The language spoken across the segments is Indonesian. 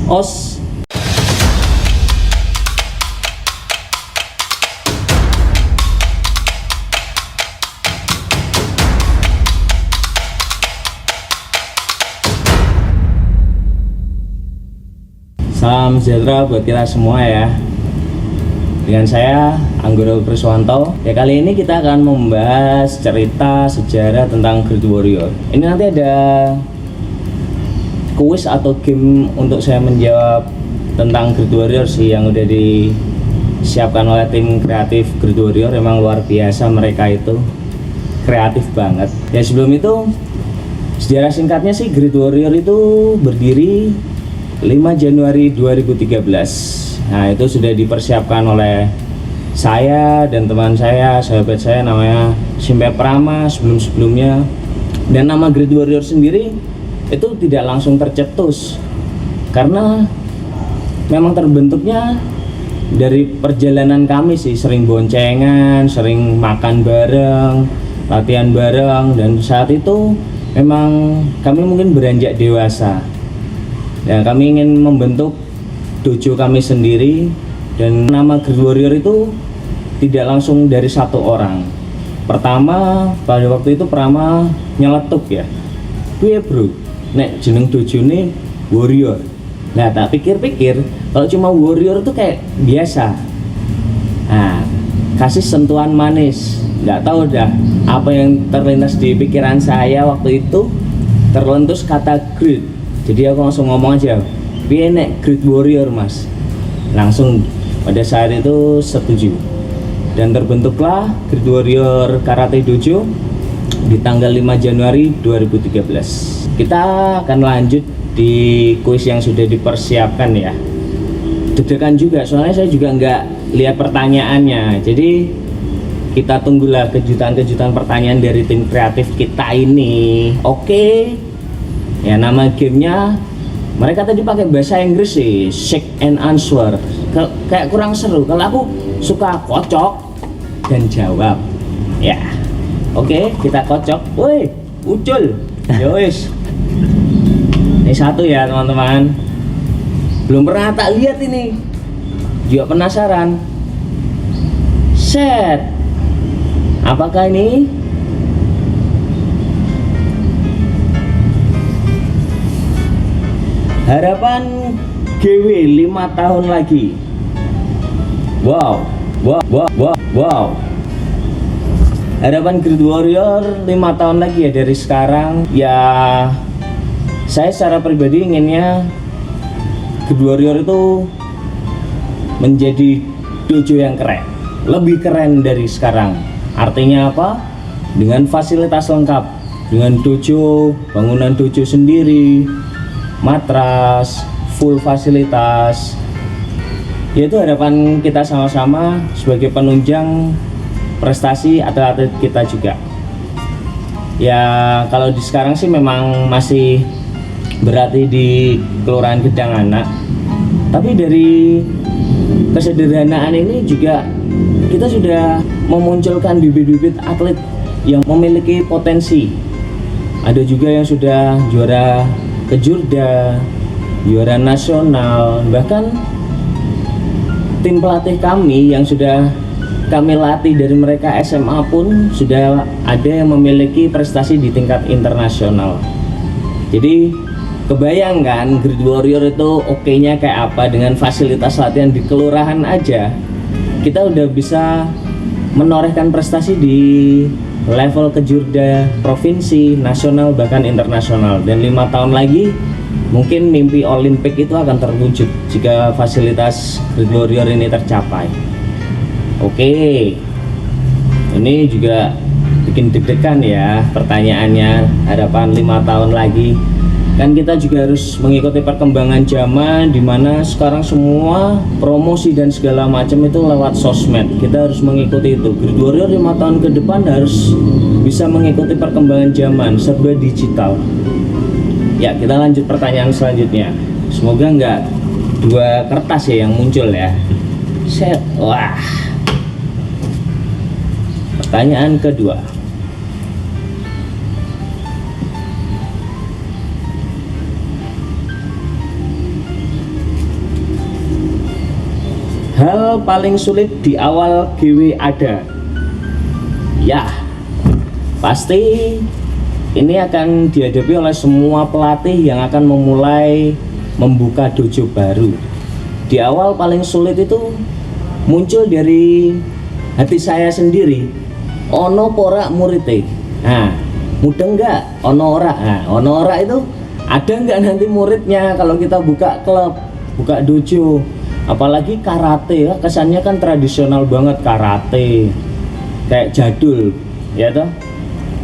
OS. Salam sejahtera buat kita semua ya. Dengan saya Anggoro Kriswanto. Ya, kali ini kita akan membahas cerita sejarah tentang Great Warrior. Ini nanti ada kuis atau game untuk saya menjawab tentang Great Warrior sih, yang udah disiapkan oleh tim kreatif Great Warrior. Emang luar biasa, mereka itu kreatif banget. Ya, sebelum itu sejarah singkatnya sih, Great Warrior itu berdiri 5 Januari 2013. Nah, itu sudah dipersiapkan oleh saya dan teman saya, sahabat saya namanya Simpe Prama sebelum-sebelumnya. Dan nama Great Warrior sendiri itu tidak langsung tercetus, karena memang terbentuknya dari perjalanan kami sih, sering boncengan, sering makan bareng, latihan bareng, dan saat itu memang kami mungkin beranjak dewasa. Ya, kami ingin membentuk dojo kami sendiri, dan nama Great Warrior itu tidak langsung dari satu orang. Pertama, pada waktu itu Prama nyeletuk ya, "Piye bro, nek jeneng dojo ini Warrior." Nah, tak pikir-pikir kalau cuma Warrior itu kayak biasa. Nah, kasih sentuhan manis. Nggak tahu dah apa yang terlintas di pikiran saya waktu itu, terlentus kata Great. Jadi aku langsung ngomong aja, "Piye nek Great Warrior mas?" Langsung pada saat itu setuju, dan terbentuklah Great Warrior Karate Dojo di tanggal 5 Januari 2013. Kita akan lanjut di kuis yang sudah dipersiapkan ya. Deg-degan juga, soalnya saya juga nggak lihat pertanyaannya. Jadi kita tunggulah kejutan-kejutan pertanyaan dari tim kreatif kita ini. Oke. Ya, nama gamenya mereka tadi pakai bahasa Inggris sih, Shake and Answer. Kayak kurang seru. Kalau aku suka kocok dan jawab. Ya, oke, kita kocok. Woi, Ucul. Yowis. Ini satu ya teman-teman. Belum pernah tak lihat ini. Juga penasaran. Set. Apakah ini? Harapan GW 5 tahun lagi. Wow. Harapan Great Warrior 5 tahun lagi ya dari sekarang. Ya, saya secara pribadi inginnya Great Warrior itu menjadi dojo yang keren, lebih keren dari sekarang. Artinya apa? Dengan fasilitas lengkap, dengan dojo, bangunan dojo sendiri, matras, full fasilitas. Yaitu harapan kita sama-sama sebagai penunjang prestasi atlet-atlet kita juga. Ya, kalau di sekarang sih memang masih berarti di Kelurahan Gedang Anak, tapi dari kesederhanaan ini juga kita sudah memunculkan bibit-bibit atlet yang memiliki potensi. Ada juga yang sudah juara Kejurda, juara nasional, bahkan tim pelatih kami yang sudah kami latih dari mereka SMA pun sudah ada yang memiliki prestasi di tingkat internasional. Jadi kebayangkan Great Warrior itu oke-nya kayak apa. Dengan fasilitas latihan di kelurahan aja kita udah bisa menorehkan prestasi di level Kejurda, provinsi, nasional, bahkan internasional. Dan 5 tahun lagi mungkin mimpi Olimpik itu akan terwujud jika fasilitas Great Warrior ini tercapai. Oke, ini juga bikin deg-degan ya pertanyaannya. Harapan 5 tahun lagi, kan kita juga harus mengikuti perkembangan zaman, dimana sekarang semua promosi dan segala macam itu lewat sosmed. Kita harus mengikuti itu. Great Warrior 5 tahun ke depan harus bisa mengikuti perkembangan zaman, serba digital. Ya, kita lanjut pertanyaan selanjutnya. Semoga nggak 2 kertas ya yang muncul ya. Set. Wah, pertanyaan kedua. hal paling sulit di awal GW ada? Ya, pasti ini akan dihadapi oleh semua pelatih yang akan memulai membuka dojo baru. Di awal paling sulit itu muncul dari hati saya sendiri. Ono pora murite. Nah, mudah enggak? Ono ora. Nah, ono ora itu ada enggak nanti muridnya kalau kita buka klub, buka dojo? Apalagi karate ya, kesannya kan tradisional banget karate, kayak jadul, ya toh.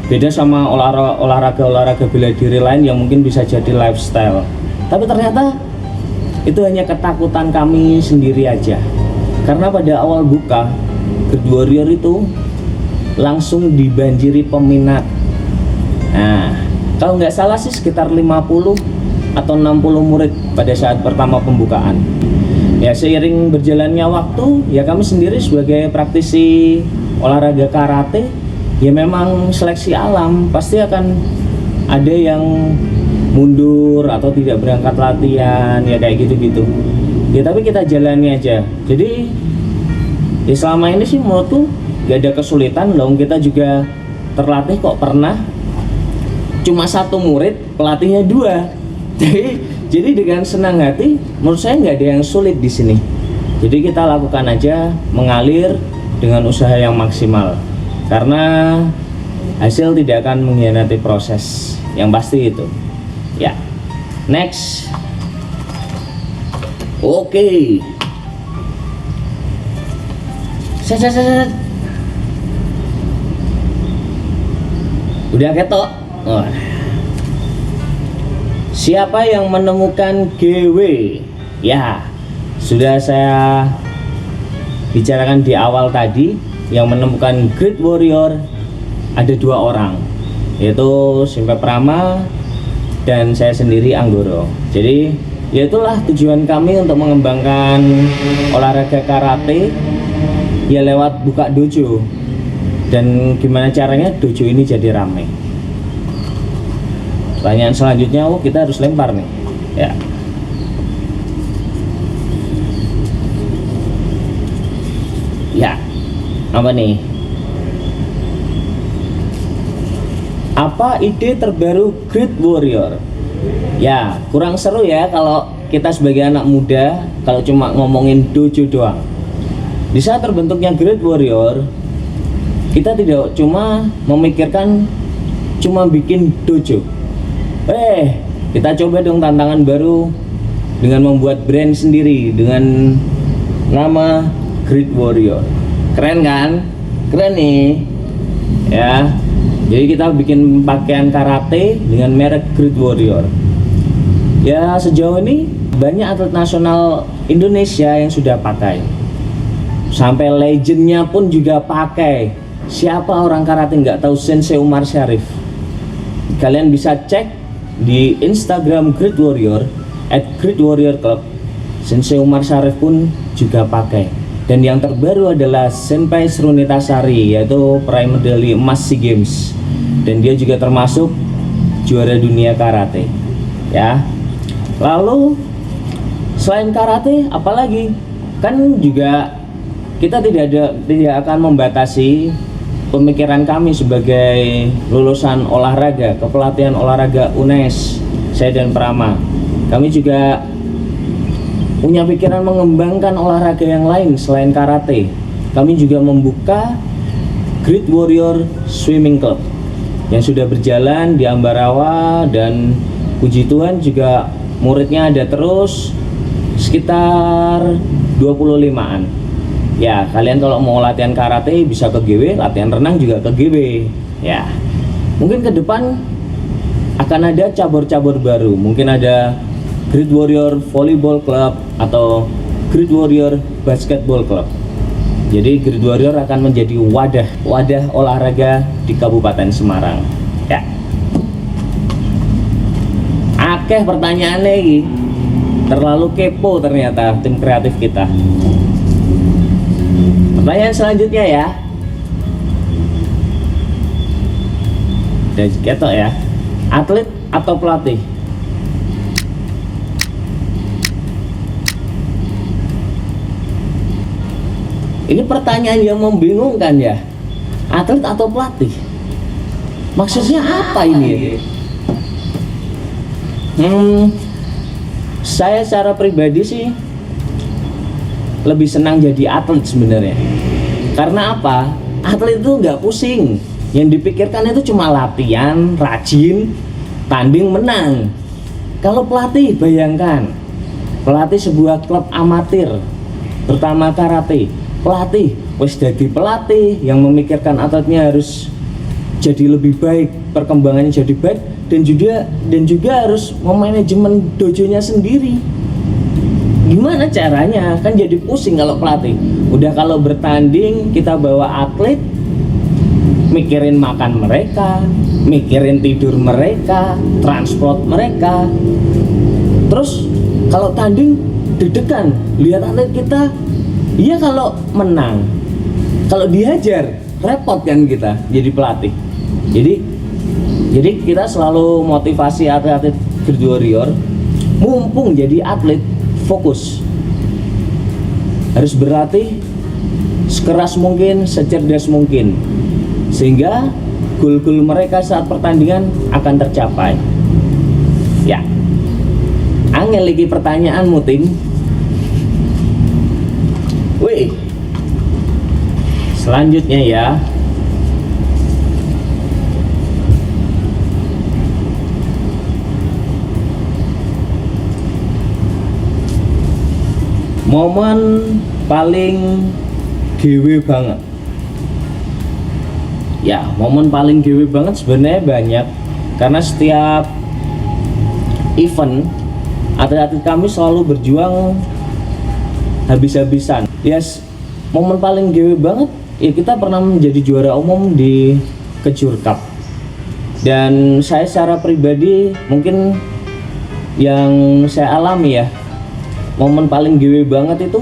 Beda sama olahraga bela diri lain yang mungkin bisa jadi lifestyle. Tapi ternyata itu hanya ketakutan kami sendiri aja. Karena pada awal buka, Great Warrior itu langsung dibanjiri peminat. Nah, kalau nggak salah sih sekitar 50 atau 60 murid pada saat pertama pembukaan. Ya, seiring berjalannya waktu, ya kami sendiri sebagai praktisi olahraga karate, ya memang seleksi alam, pasti akan ada yang mundur atau tidak berangkat latihan, ya kayak gitu-gitu. Ya tapi kita jalani aja. Jadi ya selama ini sih menurutku gak ada kesulitan, dong. Kita juga terlatih kok, pernah cuma 1 murid, pelatihnya 2. Jadi dengan senang hati, menurut saya nggak ada yang sulit di sini. Jadi kita lakukan aja, mengalir dengan usaha yang maksimal. Karena hasil tidak akan mengkhianati proses, yang pasti itu. Ya, next. Oke. Set. Udah ketok. Oh. Siapa yang menemukan GW? Ya, sudah saya bicarakan di awal tadi. Yang menemukan Great Warrior ada 2 orang, yaitu Simpe Prama dan saya sendiri, Anggoro. Jadi ya itulah tujuan kami untuk mengembangkan olahraga karate ya lewat buka dojo. Dan gimana caranya dojo ini jadi ramai. Pertanyaan selanjutnya, kita harus lempar nih ya. Ya, apa nih? Apa ide terbaru Great Warrior? Ya, kurang seru ya kalau kita sebagai anak muda kalau cuma ngomongin dojo doang. Di saat terbentuknya Great Warrior, kita tidak cuma memikirkan cuma bikin dojo. Kita coba dong tantangan baru dengan membuat brand sendiri dengan nama Great Warrior. Keren kan? Keren nih ya. Jadi kita bikin pakaian karate dengan merek Great Warrior. Ya, sejauh ini banyak atlet nasional Indonesia yang sudah pakai. Sampai legendnya pun juga pakai. Siapa orang karate nggak tahu Sensei Umar Syarif? Kalian bisa cek di Instagram Great Warrior @GreatWarriorClub. Sensei Umar Syarif pun juga pakai. Dan yang terbaru adalah Senpai Srunitasari, yaitu peraih medali emas SEA Games. Dan dia juga termasuk juara dunia karate. Ya. Lalu selain karate, apalagi? Kan juga kita tidak akan membatasi pemikiran kami sebagai lulusan olahraga, kepelatihan olahraga UNES, saya dan Prama. Kami juga punya pikiran mengembangkan olahraga yang lain selain karate. Kami juga membuka Great Warrior Swimming Club yang sudah berjalan di Ambarawa, dan puji Tuhan juga muridnya ada terus sekitar 25-an. Ya, kalian kalau mau latihan karate bisa ke GW, latihan renang juga ke GW. Ya, mungkin ke depan akan ada cabur-cabur baru. Mungkin ada Great Warrior Volleyball Club atau Great Warrior Basketball Club. Jadi Great Warrior akan menjadi wadah olahraga di Kabupaten Semarang. Ya. Akeh pertanyaannya ini. Terlalu kepo ternyata tim kreatif kita. Pertanyaan selanjutnya ya. Dan ketok ya. Atlet atau pelatih? Ini pertanyaan yang membingungkan ya. Atlet atau pelatih? Maksudnya apa ini? Saya secara pribadi sih lebih senang jadi atlet sebenarnya. Karena apa? Atlet itu nggak pusing. Yang dipikirkan itu cuma latihan, rajin, tanding, menang. Kalau pelatih, bayangkan pelatih sebuah klub amatir, terutama karate. Pelatih, wis jadi pelatih yang memikirkan atletnya harus jadi lebih baik, perkembangannya jadi baik, dan juga harus memanajemen dojonya sendiri. Gimana caranya? Kan jadi pusing kalau pelatih. Udah kalau bertanding kita bawa atlet, mikirin makan mereka, mikirin tidur mereka, transport mereka. Terus kalau tanding deg-degan, lihat atlet kita. Iya kalau menang, kalau dihajar repot kan kita jadi pelatih. Jadi kita selalu motivasi atlet-atlet Grid Warrior, mumpung jadi atlet, fokus, harus berlatih sekeras mungkin, secerdas mungkin, sehingga gol-gol mereka saat pertandingan akan tercapai. Ya, angel lagi pertanyaanmu tim. Wih, selanjutnya ya. Momen paling GW banget. Ya, momen paling GW banget sebenarnya banyak. Karena setiap event atlet-atlet kami selalu berjuang habis-habisan. Yes, momen paling GW banget ya kita pernah menjadi juara umum di Kejur Cup. Dan saya secara pribadi mungkin yang saya alami ya, momen paling GW banget itu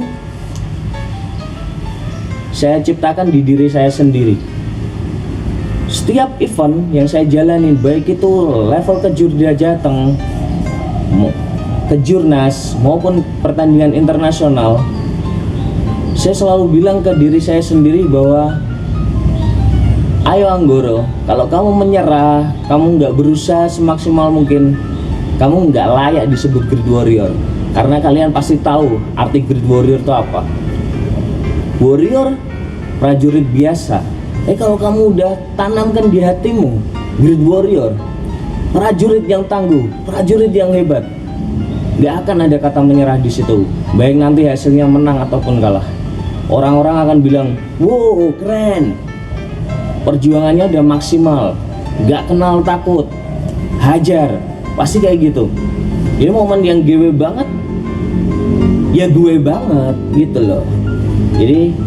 saya ciptakan di diri saya sendiri. Setiap event yang saya jalani, baik itu level Kejur Jateng, Kejurnas maupun pertandingan internasional, saya selalu bilang ke diri saya sendiri bahwa ayo Anggoro, kalau kamu menyerah, kamu nggak berusaha semaksimal mungkin, kamu nggak layak disebut Grid Warrior. Karena kalian pasti tahu arti Grid Warrior itu apa. Warrior, prajurit biasa. Kalau kamu udah tanamkan di hatimu Grid Warrior, prajurit yang tangguh, prajurit yang hebat, nggak akan ada kata menyerah di situ. Baik nanti hasilnya menang ataupun kalah, orang-orang akan bilang, wow keren, perjuangannya udah maksimal, nggak kenal takut, hajar, pasti kayak gitu. Ini momen yang GW banget, ya gue banget gitu loh. Jadi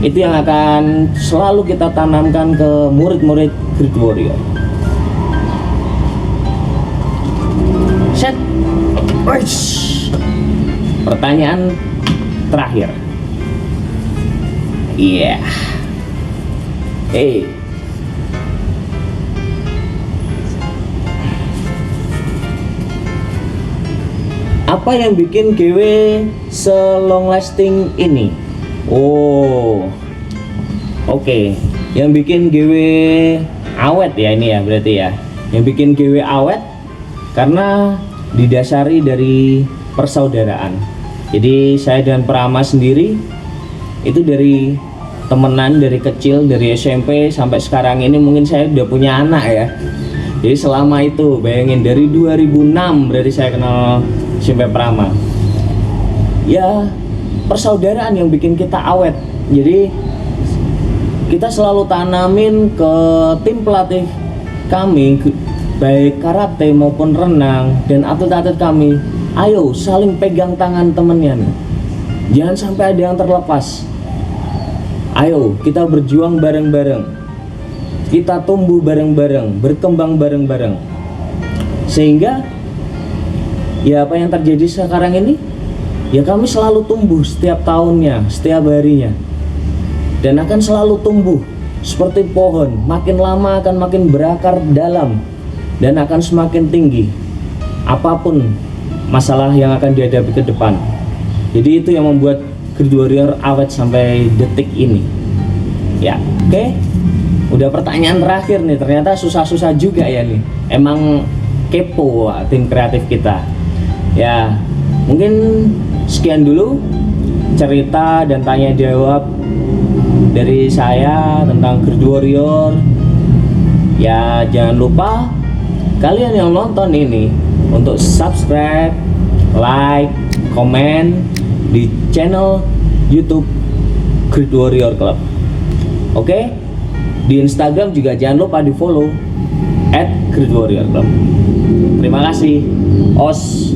itu yang akan selalu kita tanamkan ke murid-murid Grid Warrior. Set. Pertanyaan terakhir. Iya. Apa yang bikin GW se-long lasting ini? Oke. Yang bikin GW awet ya ini ya berarti ya. Yang bikin GW awet karena didasari dari persaudaraan. Jadi saya dan Prama sendiri itu dari temenan dari kecil, dari SMP sampai sekarang ini mungkin saya udah punya anak ya. Jadi selama itu bayangin dari 2006 berarti saya kenal SMP Prama. Ya persaudaraan yang bikin kita awet. Jadi kita selalu tanamin ke tim pelatih kami, baik karate maupun renang dan atlet-atlet kami, ayo saling pegang tangan temennya nih. Jangan sampai ada yang terlepas. Ayo kita berjuang bareng-bareng, kita tumbuh bareng-bareng, berkembang bareng-bareng, sehingga ya apa yang terjadi sekarang ini, ya kami selalu tumbuh setiap tahunnya, setiap harinya, dan akan selalu tumbuh seperti pohon, makin lama akan makin berakar dalam dan akan semakin tinggi apapun masalah yang akan dihadapi ke depan. Jadi itu yang membuat Grid Warrior awet sampai detik ini. Ya, oke. Udah pertanyaan terakhir nih, ternyata susah-susah juga ya nih. Emang kepo tim kreatif kita. Ya, mungkin sekian dulu cerita dan tanya jawab dari saya tentang Grid Warrior. Ya, jangan lupa kalian yang nonton ini untuk subscribe, like, komen di channel YouTube Grid Warrior Club. Oke? Di Instagram juga jangan lupa di follow @gridwarrior club. Terima kasih. Os.